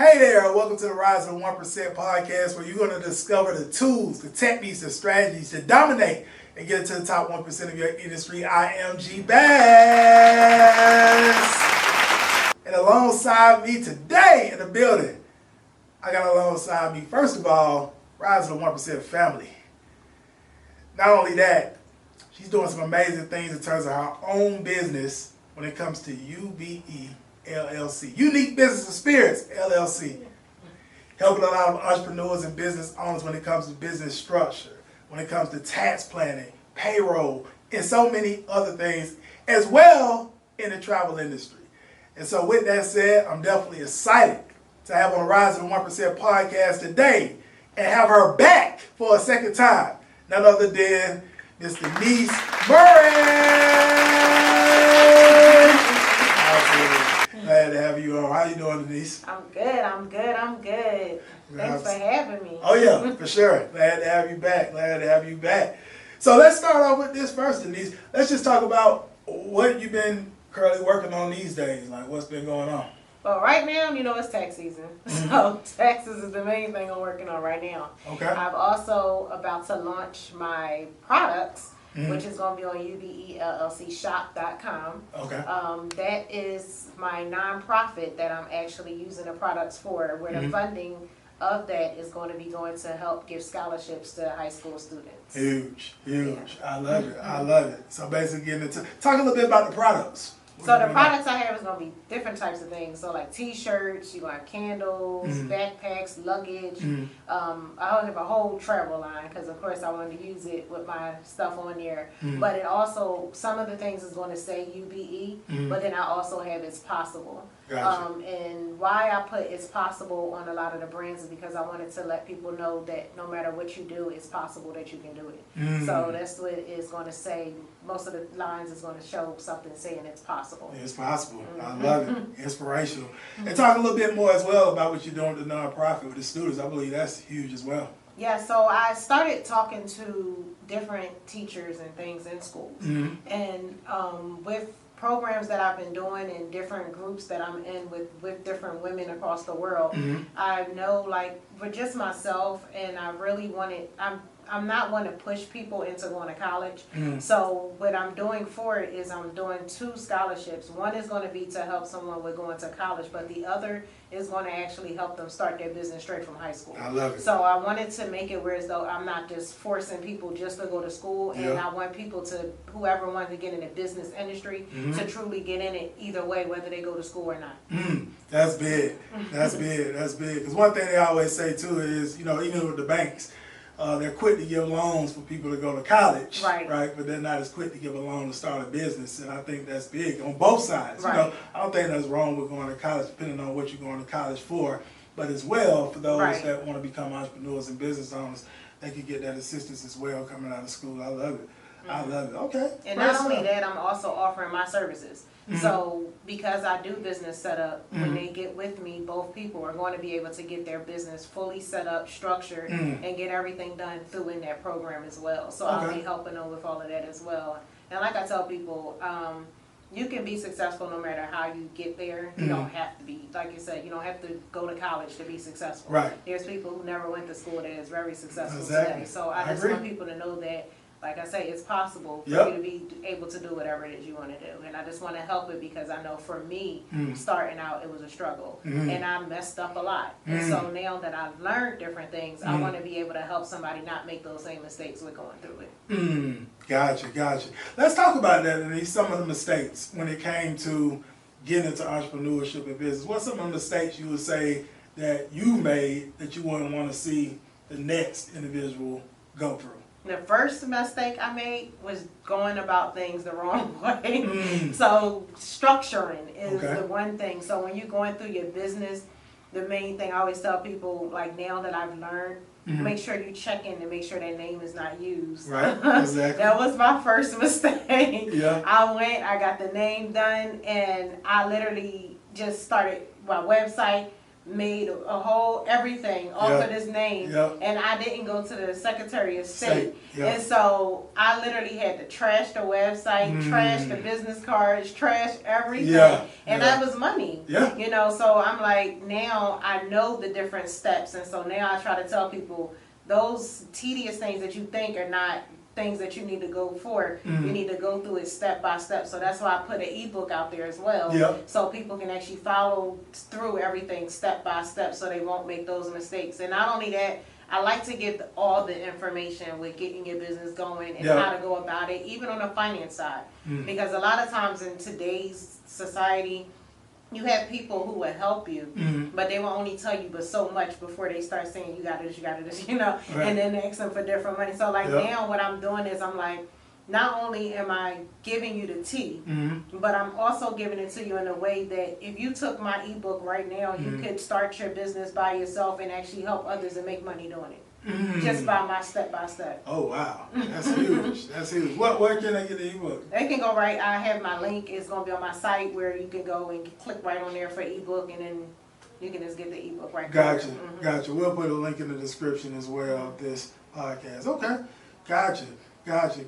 Hey there, welcome to the Rise of the 1% podcast, where you're going to discover the tools, the techniques, the strategies to dominate and get to the top 1% of your industry. I am G Bass. And alongside me today in the building, I got alongside me, first of all, Rise of the 1% family. Not only that, she's doing some amazing things in terms of her own business when it comes to UBE LLC, Unique Business Experience LLC, helping a lot of entrepreneurs and business owners when it comes to business structure, when it comes to tax planning, payroll, and so many other things, as well in the travel industry. And so with that said, I'm definitely excited to have on the Rise of the 1% podcast today and have her back for a second time, none other than Miss Denise Murray. Glad to have you on. How you doing, Denise? I'm good. Thanks for having me. Oh yeah, for sure. Glad to have you back. So let's start off with this first, Denise. Let's just talk about what you've been currently working on these days. Like, what's been going on? Well, right now, it's tax season. So taxes is the main thing I'm working on right now. Okay. I'm also about to launch my products, which is going to be on ubellcshop.com. Okay. That is my nonprofit that I'm actually using the products for, where the funding of that is going to be going to help give scholarships to high school students. Huge. Yeah. I love it. So basically getting into, talk a little bit about the products. So the products I have is going to be different types of things. So like t-shirts, you're going to have candles, backpacks, luggage. I have a whole travel line because of course I wanted to use it with my stuff on there. But it also, some of the things is going to say UBE, but then I also have It's Possible. Gotcha. And why I put It's Possible on a lot of the brands is because I wanted to let people know that no matter what you do, it's possible that you can do it. So that's what it's going to say. Most of the lines is going to show something saying it's possible. It's possible. I love it. Inspirational. And talk a little bit more as well about what you're doing with the nonprofit with the students. I believe that's huge as well. Yeah, so I started talking to different teachers and things in schools. And with programs that I've been doing and different groups that I'm in with different women across the world, I know, like, for just myself, and I really wanted, I'm not one to push people into going to college. So what I'm doing for it is I'm doing 2 scholarships. One is going to be to help someone with going to college, but the other is going to actually help them start their business straight from high school. I love it. So I wanted to make it where as though I'm not just forcing people just to go to school, and I want people to, whoever wants to get in the business industry, to truly get in it either way, whether they go to school or not. That's big. That's big. Because one thing they always say too is, even with the banks, they're quick to give loans for people to go to college, right? But they're not as quick to give a loan to start a business, and I think that's big on both sides. I don't think that's wrong with going to college, depending on what you're going to college for, but as well for those that want to become entrepreneurs and business owners, they can get that assistance as well coming out of school. I love it. I love it. Okay. And not only that, I'm also offering my services. So because I do business setup, when they get with me, both people are going to be able to get their business fully set up, structured, and get everything done through in that program as well. So I'll be helping them with all of that as well. And like I tell people, you can be successful no matter how you get there. You don't have to be, like you said, you don't have to go to college to be successful. There's people who never went to school that is very successful today. So I just want people to know that, like I say, it's possible for you to be able to do whatever it is you want to do. And I just want to help it because I know for me, starting out, it was a struggle. And I messed up a lot. And so now that I've learned different things, I want to be able to help somebody not make those same mistakes with going through it. Gotcha. Let's talk about that, and some of the mistakes when it came to getting into entrepreneurship and business. What's some of the mistakes you would say that you made that you wouldn't want to see the next individual go through? The first mistake I made was going about things the wrong way. So structuring is the one thing. So when you're going through your business, the main thing I always tell people, like now that I've learned, make sure you check in to make sure that name is not used. That was my first mistake. I got the name done, and I literally just started my website, made a whole everything off Yeah. of this name, Yeah. and I didn't go to the Secretary of State. Yeah. And so I literally had to trash the website, trash the business cards, trash everything. Yeah. And Yeah. that was money. Yeah. You know, so I'm like, now I know the different steps. And so now I try to tell people those tedious things that you think are not things that you need to go for, you need to go through it step by step. So that's why I put an ebook out there as well, Yeah. so people can actually follow through everything step by step, so they won't make those mistakes. And not only that, I like to give all the information with getting your business going and Yeah. how to go about it, even on the finance side, because a lot of times in today's society, you have people who will help you, but they will only tell you but so much before they start saying, you got this, you know, Right. and then they ask them for different money. So like Yep. now what I'm doing is I'm like, not only am I giving you the tea, but I'm also giving it to you in a way that if you took my ebook right now, you could start your business by yourself and actually help others and make money doing it. Just by my step by step. Oh wow, that's huge. That's huge. Where can I get the ebook? They can go right. I have my link. It's going to be on my site where you can go and click right on there for ebook, and then you can just get the ebook right there. Gotcha, gotcha. We'll put a link in the description as well of this podcast. Okay, gotcha, gotcha.